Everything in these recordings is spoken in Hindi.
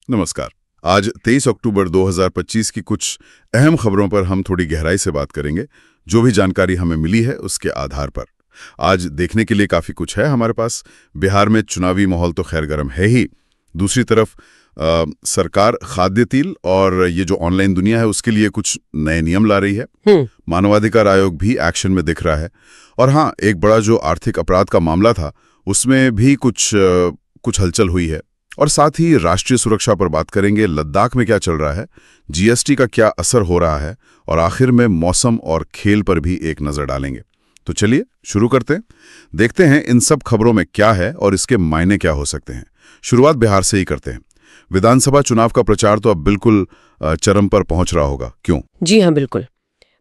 नमस्कार। आज 23 अक्टूबर 2025 की कुछ अहम खबरों पर हम थोड़ी गहराई से बात करेंगे। जो भी जानकारी हमें मिली है उसके आधार पर आज देखने के लिए काफ़ी कुछ है हमारे पास। बिहार में चुनावी माहौल तो खैर गर्म है ही, दूसरी तरफ सरकार खाद्य तेल और ये जो ऑनलाइन दुनिया है उसके लिए कुछ नए नियम ला रही है। मानवाधिकार आयोग भी एक्शन में दिख रहा है। और हाँ, एक बड़ा जो आर्थिक अपराध का मामला था उसमें भी कुछ हलचल हुई है। और साथ ही राष्ट्रीय सुरक्षा पर बात करेंगे, लद्दाख में क्या चल रहा है, जीएसटी का क्या असर हो रहा है, और आखिर में मौसम और खेल पर भी एक नजर डालेंगे। तो चलिए शुरू करते हैं, देखते हैं इन सब खबरों में क्या है और इसके मायने क्या हो सकते हैं। शुरुआत बिहार से ही करते हैं। विधानसभा चुनाव का प्रचार तो अब बिल्कुल चरम पर पहुंच रहा होगा, क्यों? जी हाँ, बिल्कुल।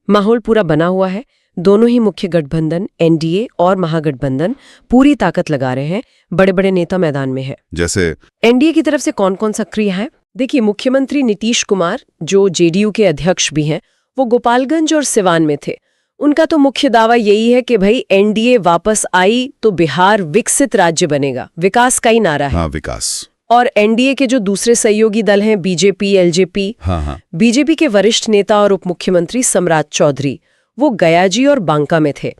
माहौल पूरा बना हुआ है। दोनों ही मुख्य गठबंधन एनडीए और महागठबंधन पूरी ताकत लगा रहे हैं। बड़े बड़े नेता मैदान में है। जैसे एनडीए की तरफ से कौन कौन सक्रिय है? देखिए, मुख्यमंत्री नीतीश कुमार जो जेडीयू के अध्यक्ष भी हैं, वो गोपालगंज और सिवान में थे। उनका तो मुख्य दावा यही है कि भाई एनडीए वापस आई तो बिहार विकसित राज्य बनेगा। विकास का ही नारा है। हाँ, विकास। और एनडीए के जो दूसरे सहयोगी दल हैं बीजेपी, एलजेपी, बीजेपी के वरिष्ठ नेता और उप मुख्यमंत्री सम्राट चौधरी, वो गयाजी और बांका में थे।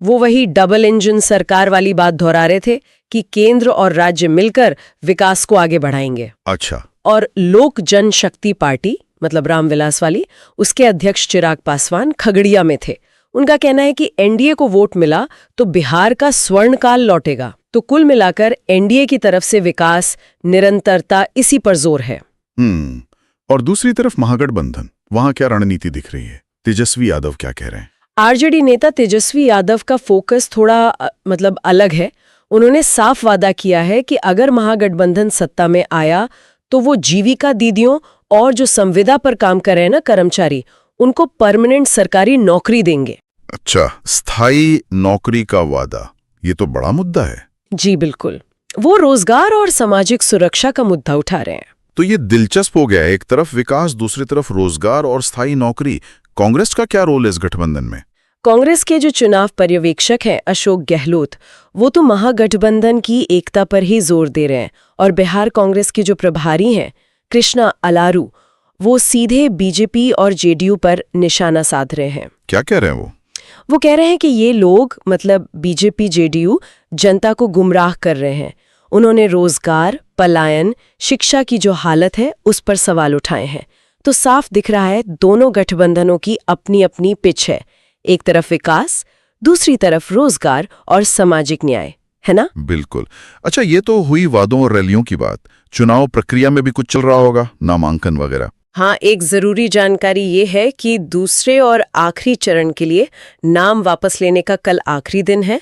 वो वही डबल इंजन सरकार वाली बात दोहरा रहे थे कि केंद्र और राज्य मिलकर विकास को आगे बढ़ाएंगे। अच्छा। और लोक जनशक्ति पार्टी, मतलब रामविलास वाली, उसके अध्यक्ष चिराग पासवान खगड़िया में थे। उनका कहना है कि एनडीए को वोट मिला तो बिहार का स्वर्ण काल लौटेगा। तो कुल मिलाकर एनडीए की तरफ से विकास, निरंतरता, इसी पर जोर है। और दूसरी तरफ महागठबंधन, वहां क्या रणनीति दिख रही है? तेजस्वी यादव क्या कह रहे हैं? आरजेडी नेता तेजस्वी यादव का फोकस थोड़ा अलग है। उन्होंने साफ वादा किया है कि अगर महागठबंधन सत्ता में आया तो वो जीविका दीदियों और जो संविदा पर काम कर रहे हैं ना कर्मचारी, उनको परमानेंट सरकारी नौकरी देंगे। अच्छा, स्थायी नौकरी का वादा, ये तो बड़ा मुद्दा है। जी बिल्कुल। वो रोजगार और सामाजिक सुरक्षा का मुद्दा उठा रहे हैं। तो ये दिलचस्प हो गया, एक तरफ विकास, दूसरी तरफ रोजगार और स्थायी नौकरी। कांग्रेस का क्या रोल है इस गठबंधन में? कांग्रेस के जो चुनाव पर्यवेक्षक हैं अशोक गहलोत, वो तो महागठबंधन की एकता पर ही जोर दे रहे हैं। और बिहार कांग्रेस के जो प्रभारी हैं कृष्णा अलारू, वो सीधे बीजेपी और जेडीयू पर निशाना साध रहे हैं। क्या कह रहे हैं वो कह रहे हैं कि ये लोग, मतलब बीजेपी जेडीयू, जनता को गुमराह कर रहे हैं। उन्होंने रोजगार, पलायन, शिक्षा की जो हालत है उस पर सवाल उठाए हैं। तो साफ दिख रहा है दोनों गठबंधनों की अपनी अपनी पिच है। एक तरफ विकास, दूसरी तरफ रोजगार और सामाजिक न्याय, है ना? बिल्कुल। अच्छा, ये तो हुई वादों और रैलियों की बात। चुनाव प्रक्रिया में भी कुछ चल रहा होगा, नामांकन वगैरह। हाँ, एक जरूरी जानकारी ये है कि दूसरे और आखिरी चरण के लिए नाम वापस लेने का कल आखिरी दिन है।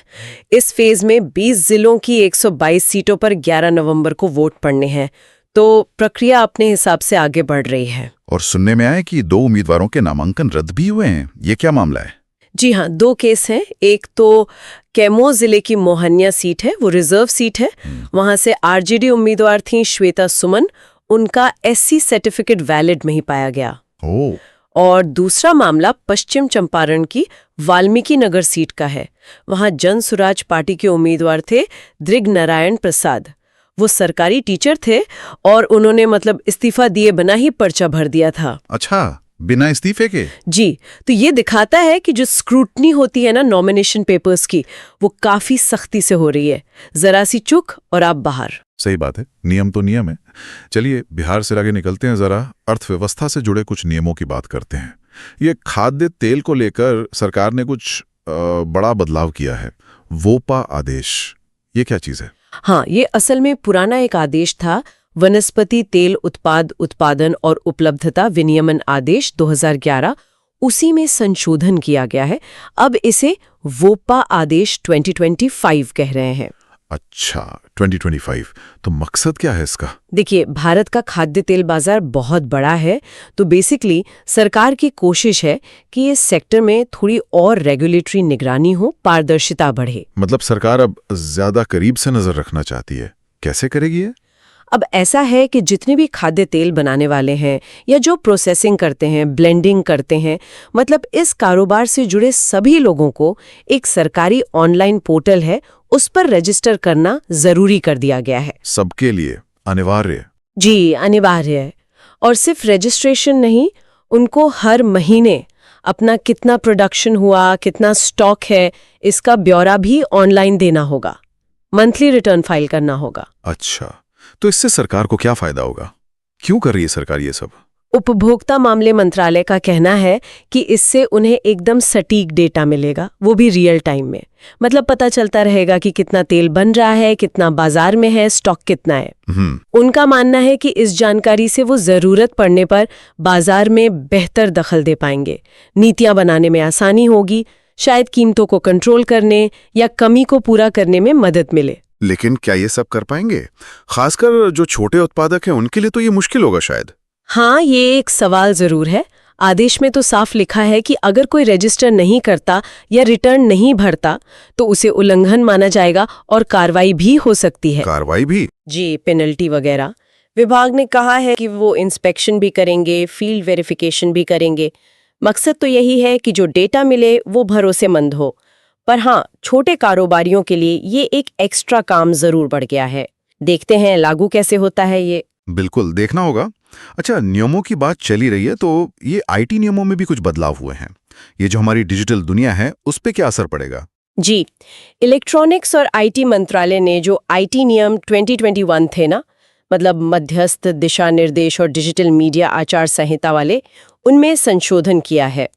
इस फेज में 20 जिलों की 122 सीटों पर 11 नवंबर को वोट पड़ने हैं। तो प्रक्रिया अपने हिसाब से आगे बढ़ रही है। और सुनने में आया कि 2 उम्मीदवारों के नामांकन रद्द भी हुए हैं। ये क्या मामला है? जी हाँ, 2 केस हैं। एक तो कैमूर जिले की मोहनिया सीट है, वो रिजर्व सीट है। वहां से आरजेडी उम्मीदवार थी श्वेता सुमन, उनका एससी सर्टिफिकेट वैलिड नहीं पाया गया। और दूसरा मामला पश्चिम चंपारण की वाल्मीकि नगर सीट का है। वहां जन सुराज पार्टी के उम्मीदवार थे दृग नारायण प्रसाद। वो सरकारी टीचर थे और उन्होंने इस्तीफा दिए बिना ही पर्चा भर दिया था। अच्छा, बिना इस्तीफे के? जी। तो ये दिखाता है कि जो स्क्रूटनी होती है ना नॉमिनेशन पेपर्स की, वो काफी सख्ती से हो रही है। जरा सी चूक और आप बाहर। सही बात है, नियम तो नियम है। चलिए बिहार से आगे निकलते हैं, जरा अर्थव्यवस्था से जुड़े कुछ नियमों की बात करते हैं। ये खाद्य तेल को लेकर सरकार ने कुछ बड़ा बदलाव किया है। वोपा आदेश, ये क्या चीज है? हाँ, ये असल में पुराना एक आदेश था, वनस्पति तेल उत्पादन और उपलब्धता विनियमन आदेश 2011। उसी में संशोधन किया गया है। अब इसे वोपा आदेश 2025 कह रहे हैं। अच्छा, 2025। तो मकसद क्या है इसका? देखिए, भारत का खाद्य तेल बाजार बहुत बड़ा है। तो बेसिकली सरकार की कोशिश है कि इस सेक्टर में थोड़ी और रेगुलेटरी निगरानी हो, पारदर्शिता बढ़े। मतलब सरकार अब ज्यादा करीब से नजर रखना चाहती है। कैसे करेगी ये? अब ऐसा है कि जितने भी खाद्य तेल बनाने वाले हैं या जो प्रोसेसिंग करते हैं, ब्लेंडिंग करते हैं, इस कारोबार से जुड़े सभी लोगों को एक सरकारी ऑनलाइन पोर्टल है, उस पर रजिस्टर करना जरूरी कर दिया गया है। सबके लिए अनिवार्य? जी, अनिवार्य है। और सिर्फ रजिस्ट्रेशन नहीं, उनको हर महीने अपना कितना प्रोडक्शन हुआ, कितना स्टॉक है, इसका ब्यौरा भी ऑनलाइन देना होगा। मंथली रिटर्न फाइल करना होगा। अच्छा, तो इससे सरकार को क्या फायदा होगा? क्यों कर रही है सरकार ये सब? उपभोक्ता मामले मंत्रालय का कहना है कि इससे उन्हें एकदम सटीक डेटा मिलेगा, वो भी रियल टाइम में। मतलब पता चलता रहेगा कि कितना तेल बन रहा है, कितना बाजार में है, स्टॉक कितना है। उनका मानना है कि इस जानकारी से वो जरूरत पड़ने पर बाजार में बेहतर दखल दे पाएंगे, नीतियां बनाने में आसानी होगी, शायद कीमतों को कंट्रोल करने या कमी को पूरा करने में मदद मिले। लेकिन क्या ये सब कर पाएंगे? खासकर जो छोटे उत्पादक हैं उनके लिए तो ये मुश्किल होगा शायद। हाँ, ये एक सवाल जरूर है। आदेश में तो साफ लिखा है कि अगर कोई रजिस्टर नहीं करता या रिटर्न नहीं भरता तो उसे उल्लंघन माना जाएगा और कार्रवाई भी हो सकती है। कार्रवाई भी? जी, पेनल्टी वगैरह। विभाग ने कहा है कि वो इंस्पेक्शन भी करेंगे, फील्ड वेरिफिकेशन भी करेंगे। मकसद तो यही है कि जो डेटा मिले वो भरोसेमंद हो। पर हाँ, छोटे कारोबारियों के लिए ये एक एक्स्ट्रा काम जरूर बढ़ गया है। देखते हैं लागू कैसे होता है ये। बिल्कुल, देखना होगा। अच्छा, नियमों की बात चली रही है तो ये आईटी नियमों में भी कुछ बदलाव हुए हैं। ये जो हमारी डिजिटल दुनिया है उस पे क्या असर पड़ेगा? जी, इलेक्ट्रॉनिक्स और आईटी मंत्रालय ने जो आईटी नियम 2021 थे ना, मतलब मध्यस्थ दिशा निर्देश और डिजिटल मीडिया आचार संहिता वाले, उनमें संशोधन किया है।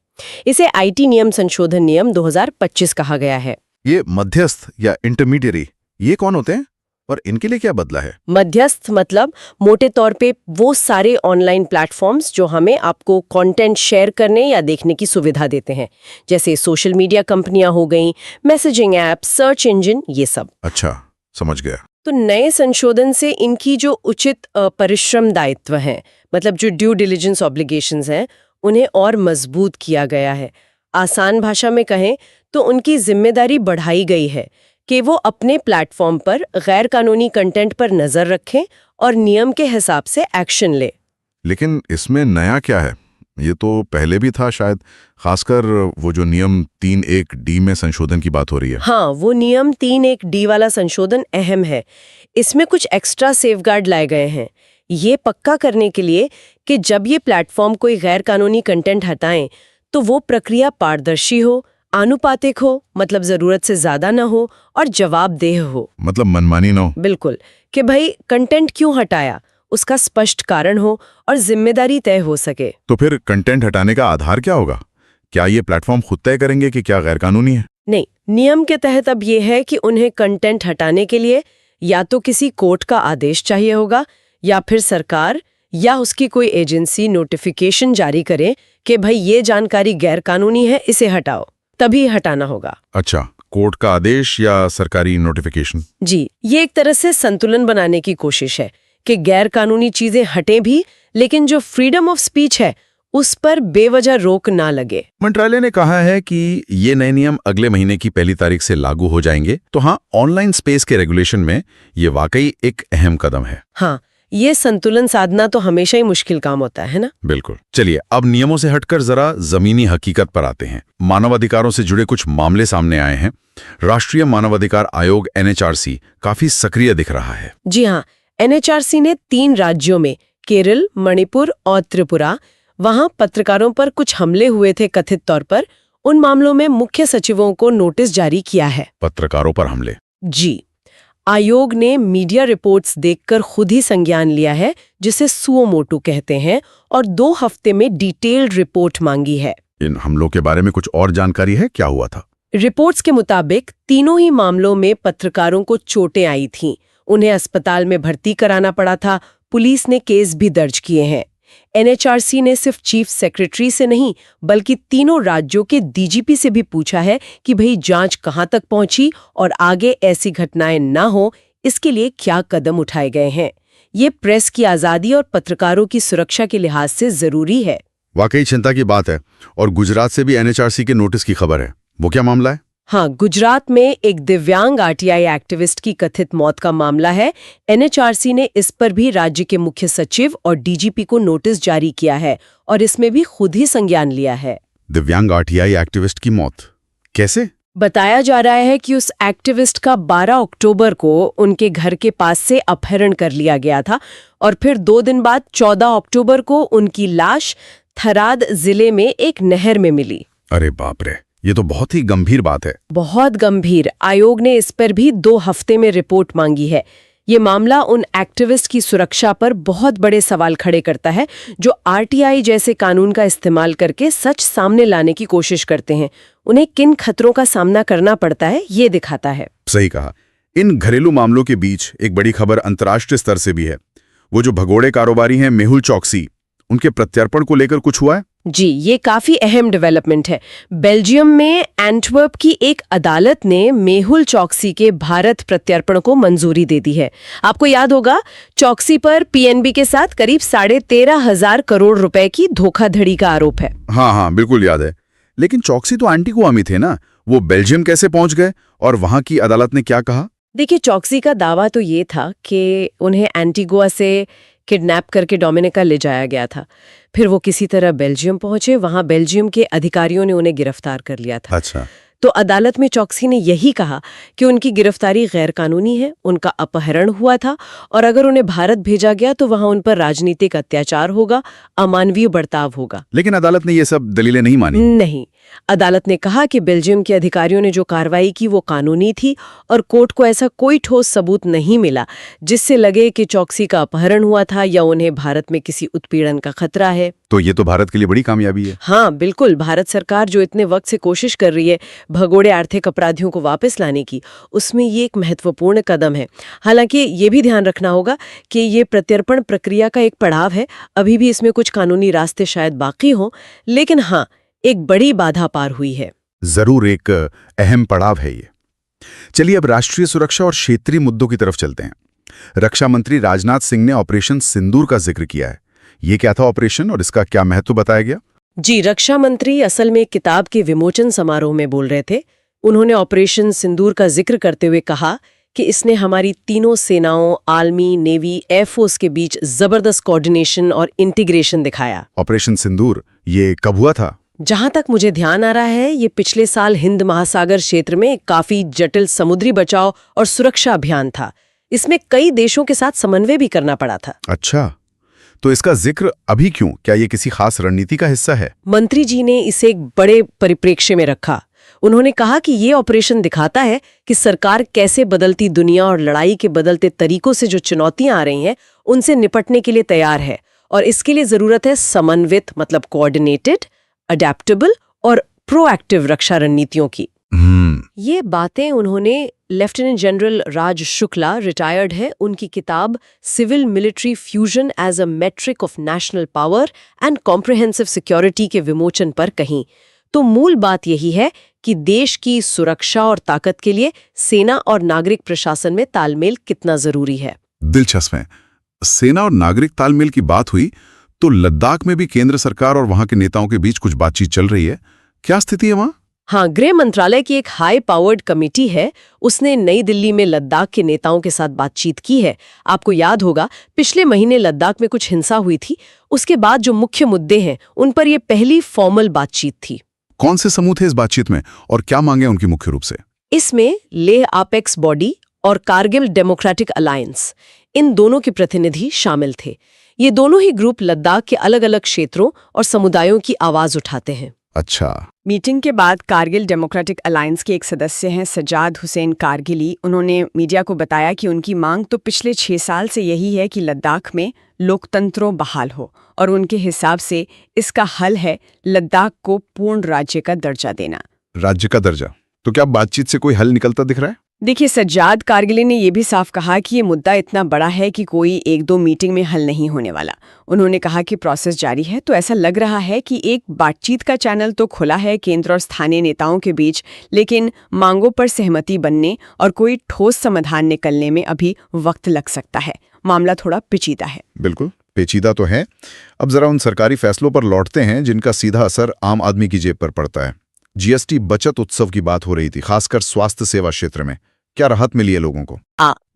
इसे आईटी नियम संशोधन नियम 2025 कहा गया है। ये मध्यस्थ या इंटरमीडियरी, ये कौन होते हैं और इनके लिए क्या बदला है? मध्यस्थ मतलब मोटे तौर पे वो सारे ऑनलाइन प्लेटफॉर्म्स जो हमें आपको कंटेंट शेयर करने या देखने की सुविधा देते हैं, जैसे सोशल मीडिया कंपनियां हो गईं, मैसेजिंग ऐप, सर्च इंजन, ये सब। अच्छा, समझ गया। तो नए संशोधन से इनकी जो उचित परिश्रम दायित्व हैं, मतलब जो ड्यू डिलिजेंस ऑब्लिगेशंस हैं, उन्हें और मजबूत किया गया है। आसान भाषा में कहें तो उनकी जिम्मेदारी बढ़ाई गई है कि वो अपने प्लेटफॉर्म पर गैर कानूनी कंटेंट पर नजर रखें और नियम के हिसाब से एक्शन ले। लेकिन इसमें नया क्या है? ये तो पहले भी था शायद, खासकर वो जो नियम 3(1)D में संशोधन की बात हो रही है। हाँ, वो नियम 3(1)D वाला संशोधन अहम है। इसमें कुछ एक्स्ट्रा सेफगार्ड लाए गए हैं, ये पक्का करने के लिए कि जब ये प्लेटफॉर्म कोई गैर कानूनी कंटेंट हटाएं तो वो प्रक्रिया पारदर्शी हो, आनुपातिक हो, मतलब जरूरत से ज्यादा न हो, और जवाबदेह हो। मतलब मनमानी न हो। बिल्कुल, कि भाई कंटेंट क्यों हटाया, उसका स्पष्ट कारण हो और जिम्मेदारी तय हो सके। तो फिर कंटेंट हटाने का आधार क्या होगा? क्या ये प्लेटफॉर्म खुद तय करेंगे कि क्या गैर कानूनी है? नहीं, नियम के तहत अब ये है कि उन्हें कंटेंट हटाने के लिए या तो किसी कोर्ट का आदेश चाहिए होगा या फिर सरकार या उसकी कोई एजेंसी नोटिफिकेशन जारी करे कि भाई ये जानकारी गैर कानूनी है, इसे हटाओ, तभी हटाना होगा। अच्छा, कोर्ट का आदेश या सरकारी नोटिफिकेशन? जी, ये एक तरह से संतुलन बनाने की कोशिश है कि गैर कानूनी चीजें हटें भी, लेकिन जो फ्रीडम ऑफ स्पीच है उस पर बेवजह रोक ना लगे। मंत्रालय ने कहा है कि ये नए नियम अगले महीने की 1 तारीख से लागू हो जाएंगे। तो हाँ, ऑनलाइन स्पेस के रेगुलेशन में ये वाकई एक अहम कदम है। हाँ, ये संतुलन साधना तो हमेशा ही मुश्किल काम होता है ना। बिल्कुल। चलिए, अब नियमों से हटकर जरा जमीनी हकीकत पर आते हैं। मानवाधिकारों से जुड़े कुछ मामले सामने आए हैं। राष्ट्रीय मानवाधिकार आयोग NHRC काफी सक्रिय दिख रहा है। जी हाँ, NHRC ने 3 राज्यों में, केरल, मणिपुर और त्रिपुरा, वहां पत्रकारों पर कुछ हमले हुए थे कथित तौर पर, उन मामलों में मुख्य सचिवों को नोटिस जारी किया है। पत्रकारों पर हमले? जी, आयोग ने मीडिया रिपोर्ट्स देखकर खुद ही संज्ञान लिया है, जिसे सुओ मोटू कहते हैं, और 2 हफ्ते में डिटेल्ड रिपोर्ट मांगी है। इन हमलों के बारे में कुछ और जानकारी है? क्या हुआ था? रिपोर्ट्स के मुताबिक तीनों ही मामलों में पत्रकारों को चोटें आई थीं, उन्हें अस्पताल में भर्ती कराना पड़ा था, पुलिस ने केस भी दर्ज किए हैं। NHRC ने सिर्फ चीफ सेक्रेटरी से नहीं बल्कि तीनों राज्यों के DGP से भी पूछा है कि भाई जांच कहां तक पहुंची और आगे ऐसी घटनाएं ना हो, इसके लिए क्या कदम उठाए गए हैं। ये प्रेस की आजादी और पत्रकारों की सुरक्षा के लिहाज से जरूरी है। वाकई चिंता की बात है। और गुजरात से भी NHRC के नोटिस की खबर है, वो क्या मामला है? हाँ, गुजरात में एक दिव्यांग RTI एक्टिविस्ट की कथित मौत का मामला है। NHRC ने इस पर भी राज्य के मुख्य सचिव और DGP को नोटिस जारी किया है और इसमें भी खुद ही संज्ञान लिया है। दिव्यांग RTI एक्टिविस्ट की मौत कैसे? बताया जा रहा है कि उस एक्टिविस्ट का 12 अक्टूबर को उनके घर के पास से अपहरण कर लिया गया था और फिर 2 दिन बाद 14 अक्टूबर को उनकी लाश थराद जिले में एक नहर में मिली। अरे बाप रे, ये तो बहुत ही गंभीर बात है। बहुत गंभीर। आयोग ने इस पर भी 2 हफ्ते में रिपोर्ट मांगी है। ये मामला उन एक्टिविस्ट की सुरक्षा पर बहुत बड़े सवाल खड़े करता है जो आरटीआई जैसे कानून का इस्तेमाल करके सच सामने लाने की कोशिश करते हैं। उन्हें किन खतरों का सामना करना पड़ता है ये दिखाता है। सही कहा। इन घरेलू मामलों के बीच एक बड़ी खबर अंतर्राष्ट्रीय स्तर से भी है। वो जो भगोड़े कारोबारी हैं मेहुल चौकसी, उनके प्रत्यार्पण को लेकर कुछ हुआ है? जी, ये काफी अहम डेवलपमेंट है। बेल्जियम में एंटवर्प की एक अदालत ने मेहुल चौकसी के भारत प्रत्यर्पण को मंजूरी दे दी है। आपको याद होगा, चौकसी पर पीएनबी के साथ करीब 13,500 करोड़ रुपए की धोखाधड़ी का आरोप है। हाँ, बिल्कुल याद है। लेकिन चौकसी तो एंटीगुआ में थे ना, वो बेल्जियम कैसे पहुंच गए और वहां की अदालत ने क्या कहा? देखिए, चौकसी का दावा तो ये था कि उन्हें एंटीगुआ से किडनैप करके डोमिनिका ले जाया गया था। फिर वो किसी तरह बेल्जियम पहुंचे, वहां बेल्जियम के अधिकारियों ने उन्हें गिरफ्तार कर लिया था। अच्छा। तो अदालत में चौकसी ने यही कहा कि उनकी गिरफ्तारी गैरकानूनी है, उनका अपहरण हुआ था और अगर उन्हें भारत भेजा गया तो वहां उन पर राजनीतिक अत्याचार होगा, अमानवीय बर्ताव होगा। लेकिन अदालत ने ये सब दलीलें नहीं मानी। नहीं, अदालत ने कहा कि बेल्जियम के अधिकारियों ने जो कार्रवाई की वो कानूनी थी और कोर्ट को ऐसा कोई ठोस सबूत नहीं मिला जिससे लगे कि चौकसी का अपहरण हुआ था या उन्हें भारत में किसी उत्पीड़न का खतरा है। तो ये तो भारत के लिए बड़ी कामयाबी है। हाँ, बिल्कुल। भारत सरकार जो इतने वक्त से कोशिश कर रही है भगोड़े आर्थिक अपराधियों को वापस लाने की, उसमें ये एक महत्वपूर्ण कदम है। हालांकि ये भी ध्यान रखना होगा कि ये प्रत्यर्पण प्रक्रिया का एक पड़ाव है, अभी भी इसमें कुछ कानूनी रास्ते शायद बाकी हों, लेकिन हाँ, एक बड़ी बाधा पार हुई है। जरूर एक अहम पड़ाव है ये। चलिए अब राष्ट्रीय सुरक्षा और क्षेत्रीय मुद्दों की तरफ चलते हैं। रक्षा मंत्री राजनाथ सिंह ने ऑपरेशन सिंदूर का जिक्र किया है। ये क्या था ऑपरेशन और इसका क्या महत्व बताया गया? जी, रक्षा मंत्री असल में किताब के विमोचन समारोह में बोल रहे थे। उन्होंने ऑपरेशन सिंदूर का जिक्र करते हुए कहा कि इसने हमारी तीनों सेनाओं, आर्मी, नेवी, एयरफोर्स के बीच जबरदस्त कोऑर्डिनेशन और इंटीग्रेशन दिखाया। ऑपरेशन सिंदूर ये कब हुआ था? जहां तक मुझे ध्यान आ रहा है, ये पिछले साल हिंद महासागर क्षेत्र में काफी जटिल समुद्री बचाव और सुरक्षा अभियान था। इसमें कई देशों के साथ समन्वय भी करना पड़ा था। अच्छा, तो इसका जिक्र अभी क्यों? क्या ये किसी खास रणनीति का हिस्सा है? मंत्री जी ने इसे एक बड़े परिप्रेक्ष्य में रखा। उन्होंने कहा कि ये ऑपरेशन दिखाता है कि सरकार कैसे बदलती दुनिया और लड़ाई के बदलते तरीकों से जो चुनौतियां आ रही हैं, उनसे निपटने के लिए तैयार है और इसके लिए जरूरत है समन्वित, मतलब कोऑर्डिनेटेड, अडेप्टेबल और प्रोएक्टिव रक्षा रणनीतियों की। ये बातें उन्होंने lieutenant general Raj Shukla, retired है, उनकी किताब civil military fusion as a metric of national power and comprehensive security के विमोचन पर कहीं। तो मूल बात यही है कि देश की सुरक्षा और ताकत के लिए सेना और नागरिक प्रशासन में तालमेल कितना जरूरी है। दिलचस्प है। सेना और नागरिक तालमेल की बात हुई तो लद्दाख में भी केंद्र सरकार और वहां के नेताओं के बीच कुछ बातचीत चल रही है। क्या स्थिति है वहां? हाँ, गृह मंत्रालय की एक हाई पावर्ड कमेटी है, उसने नई दिल्ली में लद्दाख के नेताओं के साथ बातचीत की है। आपको याद होगा, पिछले महीने लद्दाख में कुछ हिंसा हुई थी। उसके बाद जो मुख्य मुद्दे हैं उन पर यह पहली फॉर्मल बातचीत थी। कौन से समूह थे इस बातचीत में और क्या मांगे उनकी मुख्य रूप से? इसमें लेह अपेक्स बॉडी और कारगिल डेमोक्रेटिक अलायंस, इन दोनों के प्रतिनिधि शामिल थे। ये दोनों ही ग्रुप लद्दाख के अलग अलग क्षेत्रों और समुदायों की आवाज उठाते हैं। अच्छा। मीटिंग के बाद कारगिल डेमोक्रेटिक अलायंस के एक सदस्य हैं सज्जाद हुसैन कारगिली। उन्होंने मीडिया को बताया कि उनकी मांग तो पिछले 6 साल से यही है कि लद्दाख में लोकतंत्र बहाल हो और उनके हिसाब से इसका हल है लद्दाख को पूर्ण राज्य का दर्जा देना। राज्य का दर्जा? तो क्या बातचीत से कोई हल निकलता दिख रहा है? देखिए, सज्जाद कारगिली ने यह भी साफ कहा कि ये मुद्दा इतना बड़ा है कि कोई 1-2 मीटिंग में हल नहीं होने वाला। उन्होंने कहा कि प्रोसेस जारी है, तो ऐसा लग रहा है कि एक बातचीत का चैनल तो खुला है केंद्र और स्थानीय नेताओं के बीच, लेकिन मांगों पर सहमति बनने और कोई ठोस समाधान निकलने में अभी वक्त लग सकता है। मामला थोड़ा पेचीदा है। बिल्कुल पेचीदा तो है। अब जरा उन सरकारी फैसलों पर लौटते हैं जिनका सीधा असर आम आदमी की जेब पर पड़ता है। जीएसटी बचत उत्सव की बात हो रही थी, खासकर स्वास्थ्य सेवा क्षेत्र में। क्या राहत मिली है लोगों को?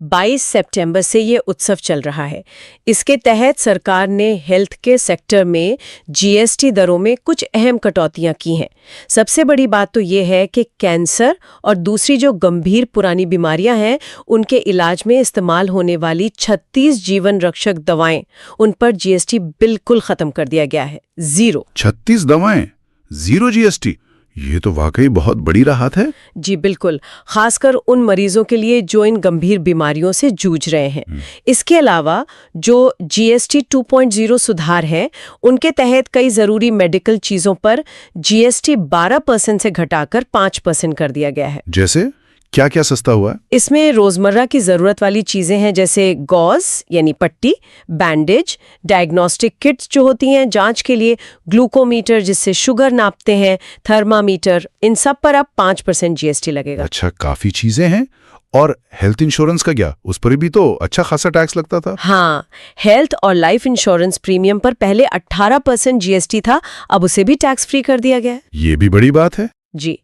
22 सितंबर से ये उत्सव चल रहा है। इसके तहत सरकार ने हेल्थ केयर सेक्टर में जीएसटी दरों में कुछ अहम कटौतियां की हैं। सबसे बड़ी बात तो ये है कि कैंसर और दूसरी जो गंभीर पुरानी बीमारियां हैं, उनके इलाज में इस्तेमाल होने वाली 36 जीवन रक्षक दवाएं, उन पर जीएसटी बिल्कुल खत्म कर दिया गया है, 0। 36 दवाएं, 0 जीएसटी। ये तो वाकई बहुत बड़ी राहत है। जी बिल्कुल, खासकर उन मरीजों के लिए जो इन गंभीर बीमारियों से जूझ रहे हैं। इसके अलावा जो जीएसटी 2.0 सुधार है, उनके तहत कई जरूरी मेडिकल चीजों पर जीएसटी 12% से घटाकर 5% कर दिया गया है। जैसे क्या क्या सस्ता हुआ है? इसमें रोजमर्रा की जरूरत वाली चीजें हैं, जैसे गॉज यानी पट्टी, बैंडेज, डायग्नोस्टिक किट्स जो होती हैं जांच के लिए, ग्लूकोमीटर जिससे शुगर नापते हैं, थर्मामीटर, इन सब पर अब 5% जीएसटी लगेगा। अच्छा, काफी चीजें हैं। और हेल्थ इंश्योरेंस का क्या? उस पर भी तो अच्छा खासा टैक्स लगता था। हाँ, हेल्थ और लाइफ इंश्योरेंस प्रीमियम पर पहले 18% जीएसटी था, अब उसे भी टैक्स फ्री कर दिया गया है। ये भी बड़ी बात है। जी,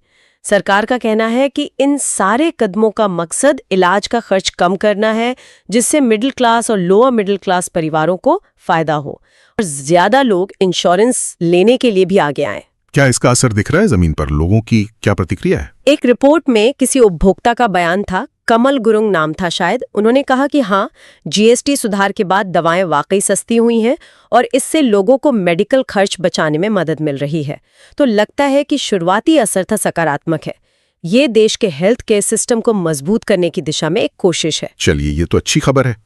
सरकार का कहना है कि इन सारे कदमों का मकसद इलाज का खर्च कम करना है, जिससे मिडिल क्लास और लोअर मिडिल क्लास परिवारों को फायदा हो और ज्यादा लोग इंश्योरेंस लेने के लिए भी आगे आएं। क्या इसका असर दिख रहा है जमीन पर? लोगों की क्या प्रतिक्रिया है? एक रिपोर्ट में किसी उपभोक्ता का बयान था, कमल गुरुंग नाम था शायद। उन्होंने कहा कि हाँ, जीएसटी सुधार के बाद दवाएं वाकई सस्ती हुई हैं और इससे लोगों को मेडिकल खर्च बचाने में मदद मिल रही है। तो लगता है कि शुरुआती असर था सकारात्मक है। ये देश के हेल्थ केयर सिस्टम को मजबूत करने की दिशा में एक कोशिश है। चलिए, ये तो अच्छी खबर है।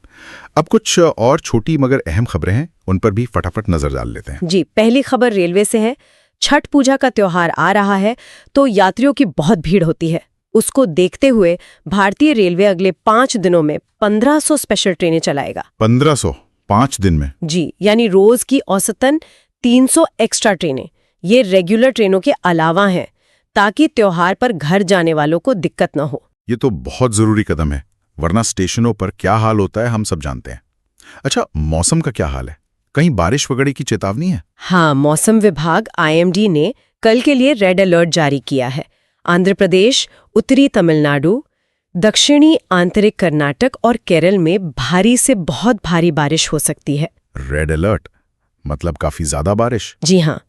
अब कुछ और छोटी मगर अहम खबरें हैं, उन पर भी फटाफट नजर डाल लेते हैं। जी, पहली खबर रेलवे से है। छठ पूजा का त्योहार आ रहा है तो यात्रियों की बहुत भीड़ होती है। उसको देखते हुए भारतीय रेलवे अगले 5 दिनों में 1500 स्पेशल ट्रेनें चलाएगा। 1500 5 दिन में? जी, यानी रोज की औसतन 300 एक्स्ट्रा ट्रेनें। ये रेगुलर ट्रेनों के अलावा हैं, ताकि त्योहार पर घर जाने वालों को दिक्कत न हो। ये तो बहुत जरूरी कदम है, वरना स्टेशनों पर क्या हाल होता है हम सब जानते हैं। अच्छा, मौसम का क्या हाल है? कहीं बारिश वगैरह की चेतावनी है? हाँ, मौसम विभाग IMD ने कल के लिए रेड अलर्ट जारी किया है। आंध्र प्रदेश, उत्तरी तमिलनाडु, दक्षिणी आंतरिक कर्नाटक और केरल में भारी से बहुत भारी बारिश हो सकती है। रेड अलर्ट मतलब काफी ज्यादा बारिश? जी हाँ,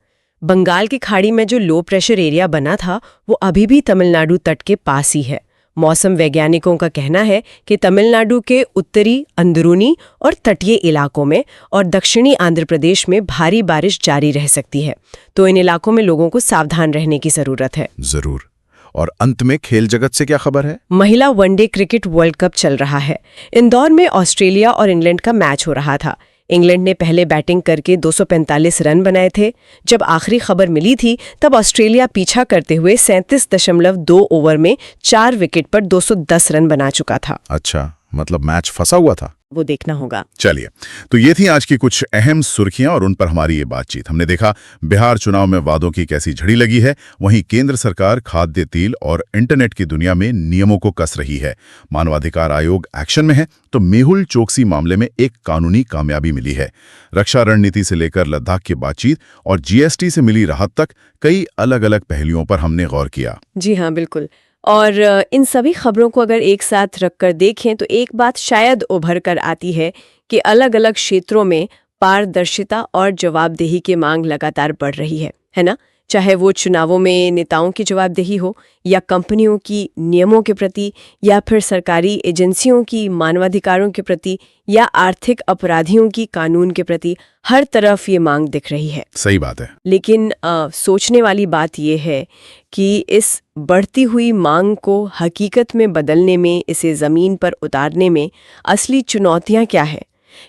बंगाल की खाड़ी में जो लो प्रेशर एरिया बना था, वो अभी भी तमिलनाडु तट के पास ही है। मौसम वैज्ञानिकों का कहना है कि तमिलनाडु के उत्तरी, अंदरूनी और तटीय इलाकों में और दक्षिणी आंध्र प्रदेश में भारी बारिश जारी रह सकती है। तो इन इलाकों में लोगों को सावधान रहने की जरूरत है। जरूर। और अंत में खेल जगत से क्या खबर है? महिला वनडे क्रिकेट वर्ल्ड कप चल रहा है। इंदौर में ऑस्ट्रेलिया और इंग्लैंड का मैच हो रहा था। इंग्लैंड ने पहले बैटिंग करके 245 रन बनाए थे। जब आखिरी खबर मिली थी, तब ऑस्ट्रेलिया पीछा करते हुए 37.2 ओवर में 4 विकेट पर 210 रन बना चुका था। अच्छा, मतलब मैच फंसा हुआ था। वो देखना होगा। चलिए, तो ये थी आज की कुछ अहम सुर्खियां और उन पर हमारी ये बातचीत। हमने देखा बिहार चुनाव में वादों की कैसी झड़ी लगी है, वहीं केंद्र सरकार खाद्य तेल और इंटरनेट की दुनिया में नियमों को कस रही है। मानवाधिकार आयोग एक्शन में है तो मेहुल चोकसी मामले में एक कानूनी कामयाबी मिली है। रक्षा रणनीति से लेकर लद्दाख की बातचीत और जीएसटी से मिली राहत तक कई अलग अलग पहलुओं पर हमने गौर किया। जी हाँ, बिल्कुल। और इन सभी खबरों को अगर एक साथ रखकर देखें तो एक बात शायद उभर कर आती है कि अलग अलग क्षेत्रों में पारदर्शिता और जवाबदेही की मांग लगातार बढ़ रही है ना? चाहे वो चुनावों में नेताओं की जवाबदेही हो, या कंपनियों की नियमों के प्रति, या फिर सरकारी एजेंसियों की मानवाधिकारों के प्रति, या आर्थिक अपराधियों की कानून के प्रति, हर तरफ ये मांग दिख रही है। सही बात है। लेकिन सोचने वाली बात ये है कि इस बढ़ती हुई मांग को हकीकत में बदलने में, इसे जमीन पर उतारने में असली चुनौतियां क्या है?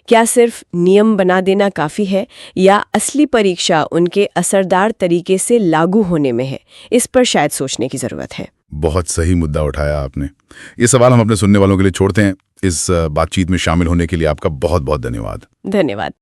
क्या सिर्फ नियम बना देना काफ़ी है, या असली परीक्षा उनके असरदार तरीके से लागू होने में है? इस पर शायद सोचने की ज़रूरत है। बहुत सही मुद्दा उठाया आपने। ये सवाल हम अपने सुनने वालों के लिए छोड़ते हैं। इस बातचीत में शामिल होने के लिए आपका बहुत बहुत धन्यवाद। धन्यवाद।